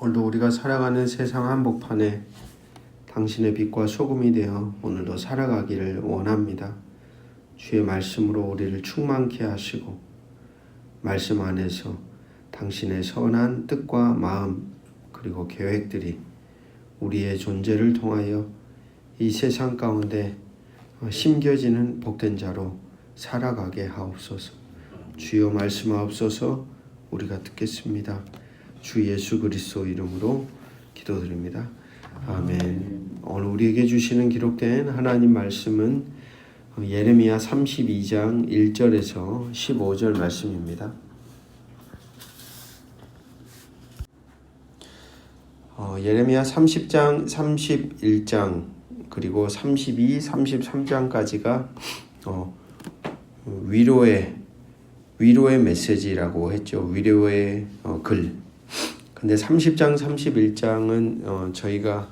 오늘도 우리가 살아가는 세상 한복판에 당신의 빛과 소금이 되어 오늘도 살아가기를 원합니다. 주의 말씀으로 우리를 충만케 하시고 말씀 안에서 당신의 선한 뜻과 마음 그리고 계획들이 우리의 존재를 통하여 이 세상 가운데 심겨지는 복된 자로 살아가게 하옵소서. 주여 말씀하옵소서. 우리가 듣겠습니다. 주 예수 그리스도 이름으로 기도드립니다. 아멘. 오늘 우리에게 주시는 기록된 하나님 말씀은 예레미야 32장 1절에서 15절 말씀입니다. 예레미야 30장, 31장 그리고 32, 33장까지가 위로의 메시지라고 했죠. 위로의 글. 근데 30장, 31장은 저희가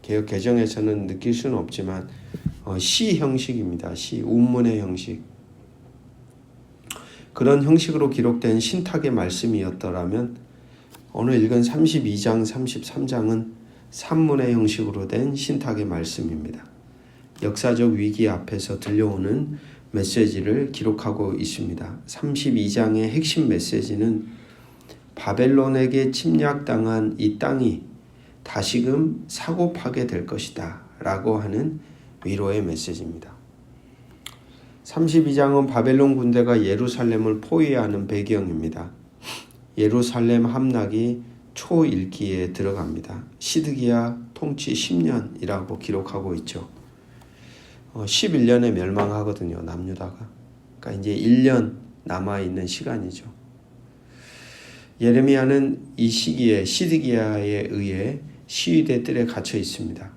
개역 개정에서는 느낄 수는 없지만 시 형식입니다. 시, 운문의 형식. 그런 형식으로 기록된 신탁의 말씀이었더라면 오늘 읽은 32장, 33장은 산문의 형식으로 된 신탁의 말씀입니다. 역사적 위기 앞에서 들려오는 메시지를 기록하고 있습니다. 32장의 핵심 메시지는 바벨론에게 침략당한 이 땅이 다시금 사고파게 될 것이다 라고 하는 위로의 메시지입니다. 32장은 바벨론 군대가 예루살렘을 포위하는 배경입니다. 예루살렘 함락이 초1기에 들어갑니다. 시드기야 통치 10년이라고 기록하고 있죠. 11년에 멸망하거든요. 남유다가. 그러니까 이제 1년 남아있는 시간이죠. 예레미야는 이 시기에 시드기야에 의해 시위대 뜰에 갇혀 있습니다.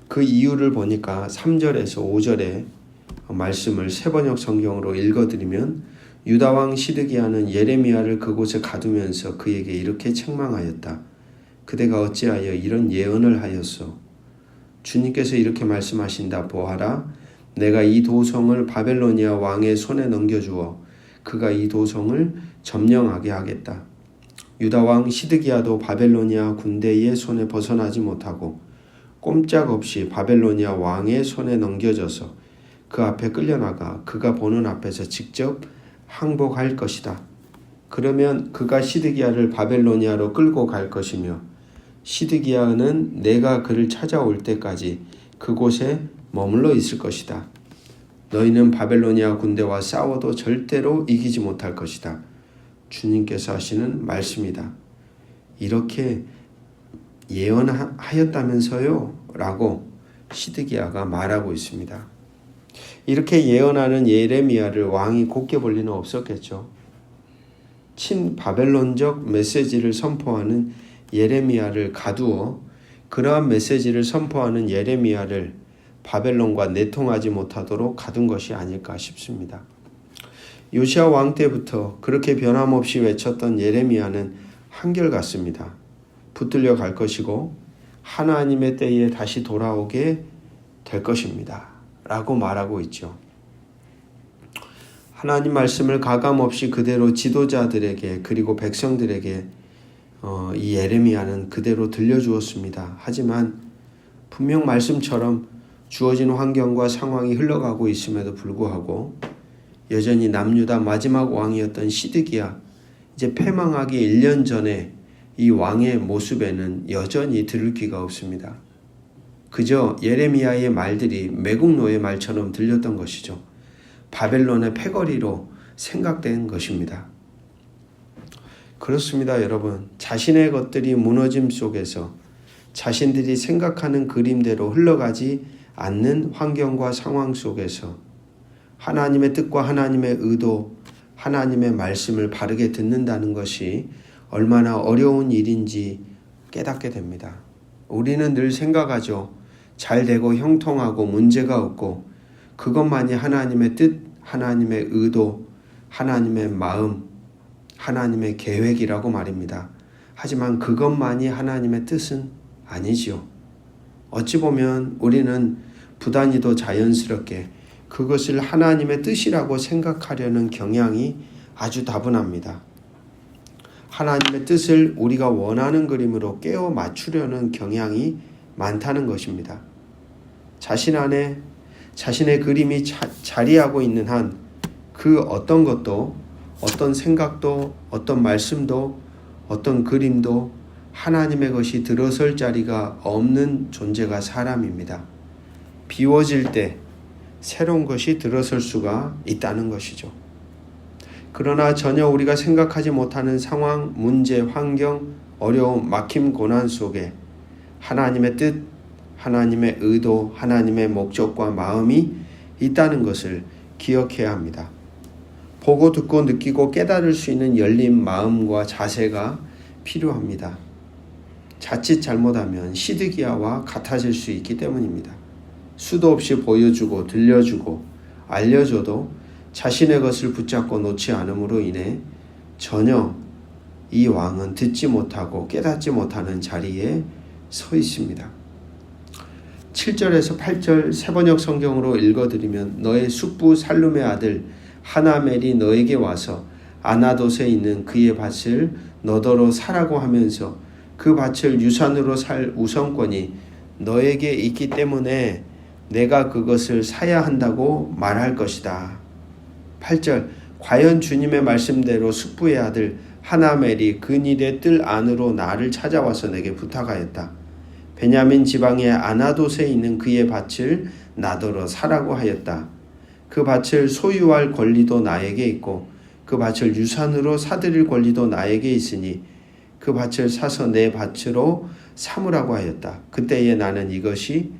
그 이유를 보니까 3절에서 5절의 말씀을 세번역 성경으로 읽어드리면 유다왕 시드기야는 예레미야를 그곳에 가두면서 그에게 이렇게 책망하였다. 그대가 어찌하여 이런 예언을 하였소? 주님께서 이렇게 말씀하신다. 보아라, 내가 이 도성을 바벨로니아 왕의 손에 넘겨주어 그가 이 도성을 점령하게 하겠다. 유다왕 시드기야도 바벨로니아 군대의 손에 벗어나지 못하고 꼼짝없이 바벨로니아 왕의 손에 넘겨져서 그 앞에 끌려나가 그가 보는 앞에서 직접 항복할 것이다. 그러면 그가 시드기야를 바벨로니아로 끌고 갈 것이며 시드기야는 내가 그를 찾아올 때까지 그곳에 머물러 있을 것이다. 너희는 바벨로니아 군대와 싸워도 절대로 이기지 못할 것이다. 주님께서 하시는 말씀이다. 이렇게 예언하였다면서요? 라고 시드기야가 말하고 있습니다. 이렇게 예언하는 예레미야를 왕이 곱게 볼 리는 없었겠죠. 친바벨론적 메시지를 선포하는 예레미야를 가두어 그러한 메시지를 선포하는 예레미야를 바벨론과 내통하지 못하도록 가둔 것이 아닐까 싶습니다. 요시야 왕 때부터 그렇게 변함없이 외쳤던 예레미야는 한결같습니다. 붙들려 갈 것이고 하나님의 때에 다시 돌아오게 될 것입니다. 라고 말하고 있죠. 하나님 말씀을 가감없이 그대로 지도자들에게 그리고 백성들에게 이 예레미야는 그대로 들려주었습니다. 하지만 분명 말씀처럼 주어진 환경과 상황이 흘러가고 있음에도 불구하고 여전히 남유다 마지막 왕이었던 시드기야, 이제 패망하기 1년 전에 이 왕의 모습에는 여전히 들을 귀가 없습니다. 그저 예레미야의 말들이 매국노의 말처럼 들렸던 것이죠. 바벨론의 패거리로 생각된 것입니다. 그렇습니다, 여러분. 자신의 것들이 무너짐 속에서 자신들이 생각하는 그림대로 흘러가지 않는 환경과 상황 속에서 하나님의 뜻과 하나님의 의도, 하나님의 말씀을 바르게 듣는다는 것이 얼마나 어려운 일인지 깨닫게 됩니다. 우리는 늘 생각하죠. 잘 되고 형통하고 문제가 없고 그것만이 하나님의 뜻, 하나님의 의도, 하나님의 마음, 하나님의 계획이라고 말입니다. 하지만 그것만이 하나님의 뜻은 아니지요. 어찌 보면 우리는 부단히도 자연스럽게 그것을 하나님의 뜻이라고 생각하려는 경향이 아주 다분합니다. 하나님의 뜻을 우리가 원하는 그림으로 깨워 맞추려는 경향이 많다는 것입니다. 자신 안에 자신의 그림이 자리하고 있는 한 그 어떤 것도, 어떤 생각도, 어떤 말씀도, 어떤 그림도 하나님의 것이 들어설 자리가 없는 존재가 사람입니다. 비워질 때 새로운 것이 들어설 수가 있다는 것이죠. 그러나 전혀 우리가 생각하지 못하는 상황, 문제, 환경, 어려움, 막힘, 고난 속에 하나님의 뜻, 하나님의 의도, 하나님의 목적과 마음이 있다는 것을 기억해야 합니다. 보고 듣고 느끼고 깨달을 수 있는 열린 마음과 자세가 필요합니다. 자칫 잘못하면 시드기야와 같아질 수 있기 때문입니다. 수도 없이 보여주고 들려주고 알려줘도 자신의 것을 붙잡고 놓지 않음으로 인해 전혀 이 왕은 듣지 못하고 깨닫지 못하는 자리에 서 있습니다. 7절에서 8절 세번역 성경으로 읽어드리면 너의 숙부 살룸의 아들 하나멜이 너에게 와서 아나돗에 있는 그의 밭을 너더러 사라고 하면서 그 밭을 유산으로 살 우선권이 너에게 있기 때문에 내가 그것을 사야 한다고 말할 것이다. 8절 과연 주님의 말씀대로 숙부의 아들 하나멜이 그닐의 뜰 안으로 나를 찾아와서 내게 부탁하였다. 베냐민 지방의 아나돗에 있는 그의 밭을 나더러 사라고 하였다. 그 밭을 소유할 권리도 나에게 있고 그 밭을 유산으로 사들일 권리도 나에게 있으니 그 밭을 사서 내 밭으로 삼으라고 하였다. 그때에 나는 이것이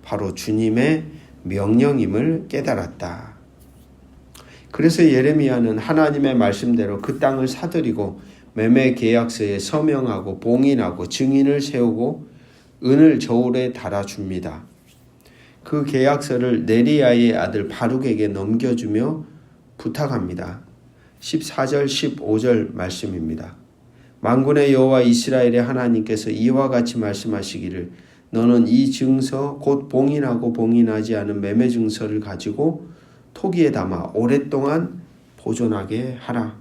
바로 주님의 명령임을 깨달았다. 그래서 예레미야는 하나님의 말씀대로 그 땅을 사들이고 매매 계약서에 서명하고 봉인하고 증인을 세우고 은을 저울에 달아줍니다. 그 계약서를 네리야의 아들 바룩에게 넘겨주며 부탁합니다. 14절 15절 말씀입니다. 만군의 여호와 이스라엘의 하나님께서 이와 같이 말씀하시기를 너는 이 증서 곧 봉인하고 봉인하지 않은 매매 증서를 가지고 토기에 담아 오랫동안 보존하게 하라.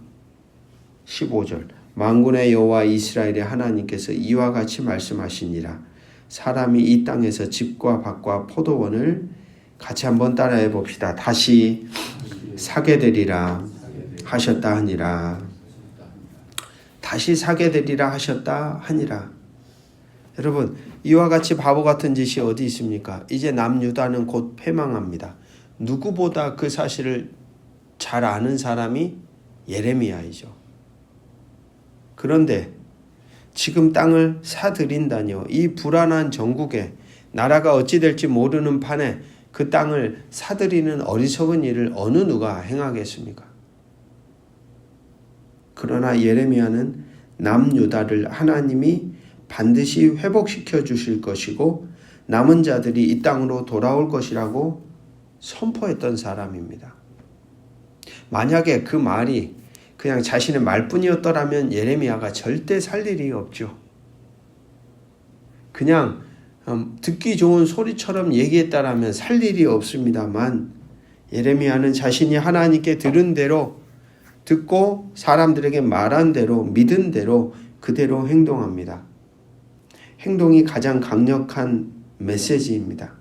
15절 만군의 여호와 이스라엘의 하나님께서 이와 같이 말씀하시니라. 사람이 이 땅에서 집과 밭과 포도원을 같이 한번 따라해 봅시다. 다시 사게 되리라 하셨다 하니라. 다시 사게 되리라 하셨다 하니라. 여러분 이와 같이 바보 같은 짓이 어디 있습니까? 이제 남유다는 곧 패망합니다. 누구보다 그 사실을 잘 아는 사람이 예레미야이죠. 그런데 지금 땅을 사들인다뇨. 이 불안한 전국에 나라가 어찌 될지 모르는 판에 그 땅을 사들이는 어리석은 일을 어느 누가 행하겠습니까? 그러나 예레미야는 남유다를 하나님이 반드시 회복시켜 주실 것이고 남은 자들이 이 땅으로 돌아올 것이라고 선포했던 사람입니다. 만약에 그 말이 그냥 자신의 말뿐이었더라면 예레미야가 절대 살 일이 없죠. 그냥 듣기 좋은 소리처럼 얘기했다라면 살 일이 없습니다만 예레미야는 자신이 하나님께 들은 대로 듣고 사람들에게 말한 대로 믿은 대로 그대로 행동합니다. 행동이 가장 강력한 메시지입니다.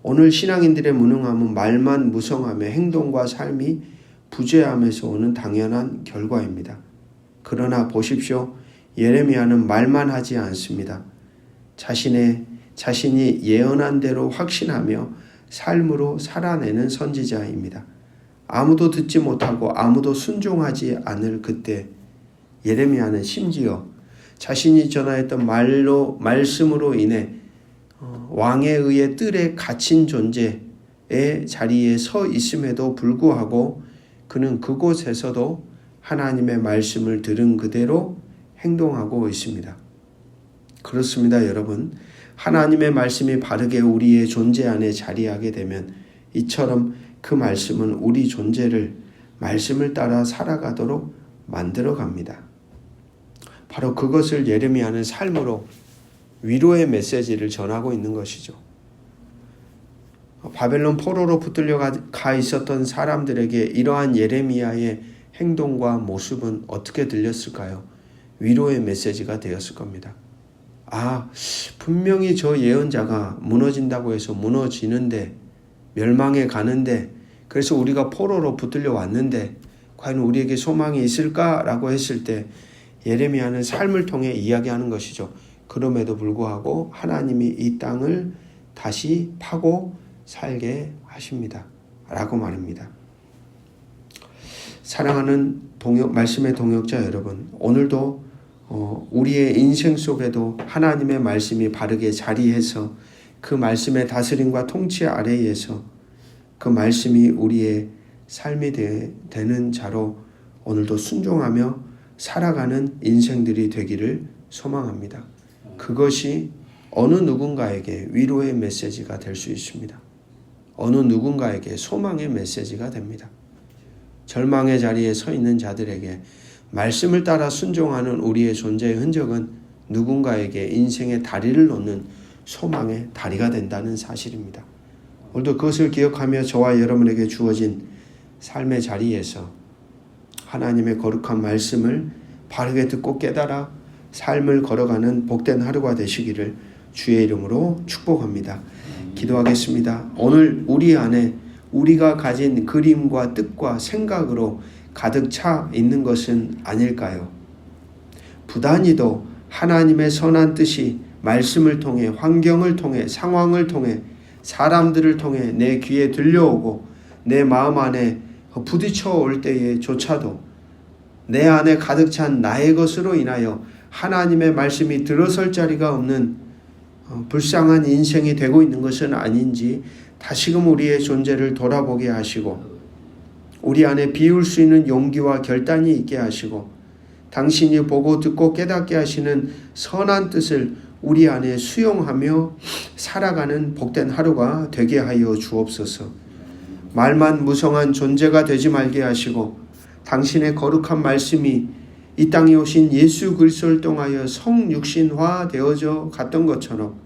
오늘 신앙인들의 무능함은 말만 무성하며 행동과 삶이 부재함에서 오는 당연한 결과입니다. 그러나 보십시오. 예레미야는 말만 하지 않습니다. 자신이 예언한 대로 확신하며 삶으로 살아내는 선지자입니다. 아무도 듣지 못하고 아무도 순종하지 않을 그때 예레미야는 심지어 자신이 전하였던 말씀으로 인해 왕에 의해 뜰에 갇힌 존재의 자리에 서 있음에도 불구하고 그는 그곳에서도 하나님의 말씀을 들은 그대로 행동하고 있습니다. 그렇습니다, 여러분. 하나님의 말씀이 바르게 우리의 존재 안에 자리하게 되면 이처럼 그 말씀은 우리 존재를 말씀을 따라 살아가도록 만들어 갑니다. 바로 그것을 예레미야는 삶으로 위로의 메시지를 전하고 있는 것이죠. 바벨론 포로로 붙들려 가 있었던 사람들에게 이러한 예레미야의 행동과 모습은 어떻게 들렸을까요? 위로의 메시지가 되었을 겁니다. 분명히 저 예언자가 무너진다고 해서 무너지는데, 멸망에 가는데, 그래서 우리가 포로로 붙들려 왔는데 과연 우리에게 소망이 있을까라고 했을 때 예레미야는 삶을 통해 이야기하는 것이죠. 그럼에도 불구하고 하나님이 이 땅을 다시 파고 살게 하십니다 라고 말합니다. 사랑하는 말씀의 동역자 여러분, 오늘도 우리의 인생 속에도 하나님의 말씀이 바르게 자리해서 그 말씀의 다스림과 통치 아래에서 그 말씀이 우리의 삶이 되는 자로 오늘도 순종하며 살아가는 인생들이 되기를 소망합니다. 그것이 어느 누군가에게 위로의 메시지가 될 수 있습니다. 어느 누군가에게 소망의 메시지가 됩니다. 절망의 자리에 서 있는 자들에게 말씀을 따라 순종하는 우리의 존재의 흔적은 누군가에게 인생의 다리를 놓는 소망의 다리가 된다는 사실입니다. 오늘도 그것을 기억하며 저와 여러분에게 주어진 삶의 자리에서 하나님의 거룩한 말씀을 바르게 듣고 깨달아 삶을 걸어가는 복된 하루가 되시기를 주의 이름으로 축복합니다. 기도하겠습니다. 오늘 우리 안에 우리가 가진 그림과 뜻과 생각으로 가득 차 있는 것은 아닐까요? 부단히도 하나님의 선한 뜻이 말씀을 통해, 환경을 통해, 상황을 통해, 사람들을 통해 내 귀에 들려오고 내 마음 안에 부딪혀 올 때에조차도 내 안에 가득 찬 나의 것으로 인하여 하나님의 말씀이 들어설 자리가 없는 불쌍한 인생이 되고 있는 것은 아닌지 다시금 우리의 존재를 돌아보게 하시고 우리 안에 비울 수 있는 용기와 결단이 있게 하시고 당신이 보고 듣고 깨닫게 하시는 선한 뜻을 우리 안에 수용하며 살아가는 복된 하루가 되게 하여 주옵소서. 말만 무성한 존재가 되지 말게 하시고 당신의 거룩한 말씀이 이 땅에 오신 예수 그리스도를 통하여 성육신화 되어져 갔던 것처럼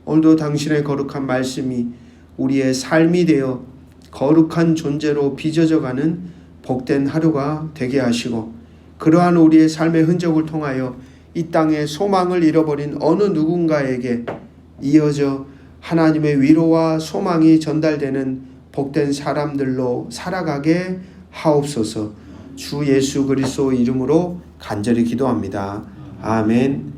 오늘도 당신의 거룩한 말씀이 우리의 삶이 되어 거룩한 존재로 빚어져가는 복된 하루가 되게 하시고 그러한 우리의 삶의 흔적을 통하여 이 땅에 소망을 잃어버린 어느 누군가에게 이어져 하나님의 위로와 소망이 전달되는 복된 사람들로 살아가게 하옵소서. 주 예수 그리스도 이름으로 간절히 기도합니다. 아멘.